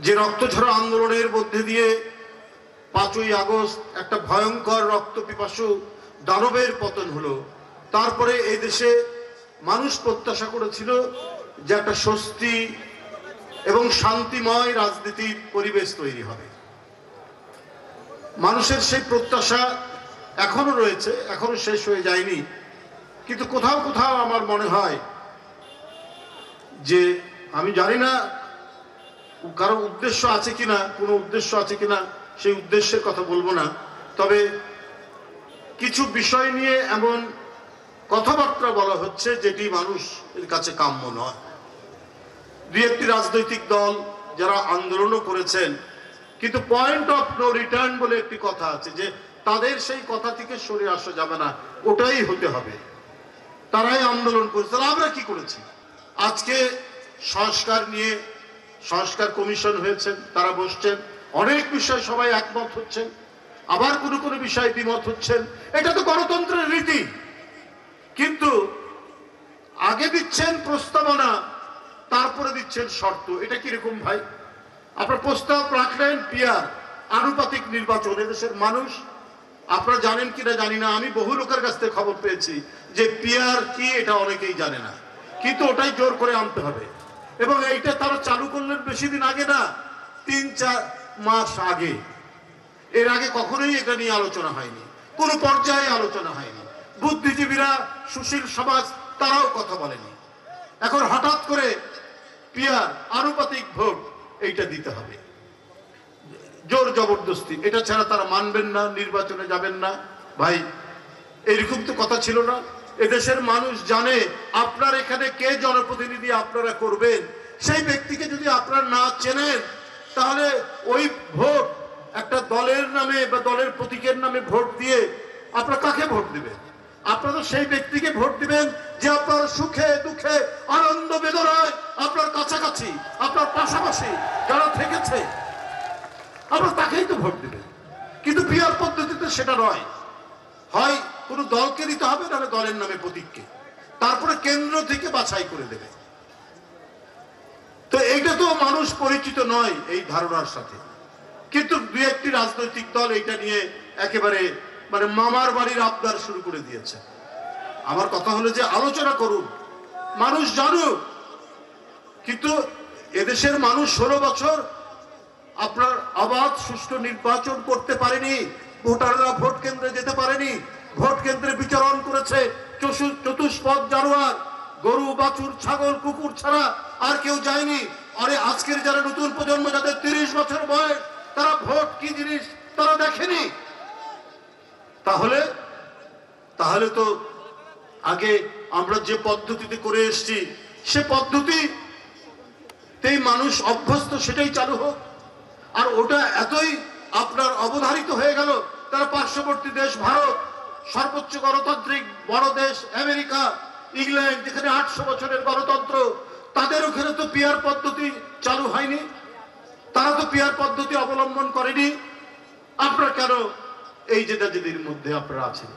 যে রক্তঝরা আন্দোলনের মধ্যে দিয়ে 5ই আগস্ট একটা ভয়ঙ্কর রক্তপিপাসু দানবের পতন হলো, তারপরে এই দেশে মানুষ প্রত্যাশা করেছিল যে একটা স্বস্তি এবং শান্তিময় রাজনীতির পরিবেশ তৈরি হবে। মানুষের সেই প্রত্যাশা এখনো রয়েছে, এখনো শেষ হয়ে যায়নি, কিন্তু কোথাও কোথাও আমার মনে হয় যে, আমি জানি না কারো উদ্দেশ্য আছে কিনা, কোনো উদ্দেশ্য আছে কিনা, সেই উদ্দেশ্যের কথা বলবো না, তবে কিছু বিষয় নিয়ে এমন কথাবার্তা বলা হচ্ছে যেটি মানুষের কাছে কাম্য নয়। দুই একটি রাজনৈতিক দল যারা আন্দোলনও করেছেন, কিন্তু পয়েন্ট অফ নো রিটার্ন বলে একটি কথা আছে, যে তাদের সেই কথা থেকে সরে আসা যাবে না, ওটাই হতে হবে। তারাই আন্দোলন করেছে। আমরা কি করেছি? আজকে সংস্কার নিয়ে সংস্কার কমিশন হয়েছেন, তারা বসছেন, অনেক বিষয় সবাই একমত হচ্ছেন, আবার কোনো কোনো বিষয়ে দ্বিমত হচ্ছেন। এটা তো গণতন্ত্রের রীতি। কিন্তু আগে দিচ্ছেন প্রস্তাবনা, তারপরে দিচ্ছেন শর্ত। এটা কিরকম ভাই? আপনার প্রস্তাব রাখলেন পিয়ার, আনুপাতিক নির্বাচন। এদেশের মানুষ, আপনারা জানেন কিনা জানি না, আমি বহু লোকের কাছ থেকে খবর পেয়েছি যে পিয়ার কি এটা অনেকেই জানে না, কিন্তু ওটাই জোর করে আনতে হবে। এবং এইটা তারা চালু করলেন বেশি দিন আগে না, 3-4 মাস আগে। এর আগে কখনোই এটা নিয়ে আলোচনা হয়নি, কোনো পর্যায়ে আলোচনা হয়নি। বুদ্ধিজীবীরা, সুশীল সমাজ, তারাও কথা বলেনি। এখন হঠাৎ করে পিয়ার, আনুপাতিক ভোট, এইটা দিতে হবে, জোর জবরদস্তি। এটা ছাড়া তারা মানবেন না, নির্বাচনে যাবেন না। ভাই, এইরকম তো কথা ছিল না। এদেশের মানুষ জানে আপনার এখানে কে জনপ্রতিনিধি আপনারা করবেন। সেই ব্যক্তিকে যদি আপনারা না চেনেন, তাহলে ওই ভোট একটা দলের নামে বা দলের প্রতীকের নামে ভোট দিয়ে আপনারা কাকে ভোট দিবেন? আপনারা সেই ব্যক্তিকে ভোট দিবেন যে আপনার সুখে দুঃখে আনন্দ বেদনায় আপনার কাছাকাছি, আপনার পাশাপাশি যারা থেকেছে, আপনারা তাকেই তো ভোট দিবেন। কিন্তু পিয়ার পদ্ধতিতে সেটা নয়। হয় কোনো দলকে দিতে হবে, নাহলে দলের নামে প্রতীককে, তারপরে কেন্দ্র থেকে বাছাই করে দেবে। তো এইটা তো মানুষ পরিচিত নয় এই ধারণার সাথে। কিন্তু দুই একটি রাজনৈতিক দল এইটা নিয়ে একেবারে মানে মামার বাড়ির আবদার শুরু করে দিয়েছে। আমার কথা হলো যে আলোচনা করুন, মানুষ জানুক। কিন্তু এদেশের মানুষ 16 বছর আপনার অবাধ সুষ্ঠু নির্বাচন করতে পারেনি। ভোটাররা ভোট কেন্দ্রে যেতে পারেনি, ভোট কেন্দ্রে বিচরণ করেছে চতুষ্পদ জানোয়ার, গরু, বাছুর, ছাগল, কুকুর ছাড়া আর কেউ যায়নি। আরে আজকের যারা নতুন প্রজন্ম, যাদের 30 বছর বয়স, তারা ভোট কি জিনিস তারা দেখেনি। তাহলে তো আগে আমরা যে পদ্ধতিতে করে এসেছি, সে পদ্ধতিতেই মানুষ অভ্যস্ত, সেটাই চালু হোক। আর ওটা এতই আপনার অবধারিত হয়ে গেল, তারা পার্শ্ববর্তী দেশ ভারত, সর্বোচ্চ গণতান্ত্রিক বড় দেশ আমেরিকা, ইংল্যান্ড, যেখানে 800 বছরের গণতন্ত্র, তাদের ওখানে তো পিয়ার পদ্ধতি চালু হয়নি, তারা তো পিয়ার পদ্ধতি অবলম্বন করেনি। আপনারা কেন এই জেদাজেদির মধ্যে আপনারা আছেন?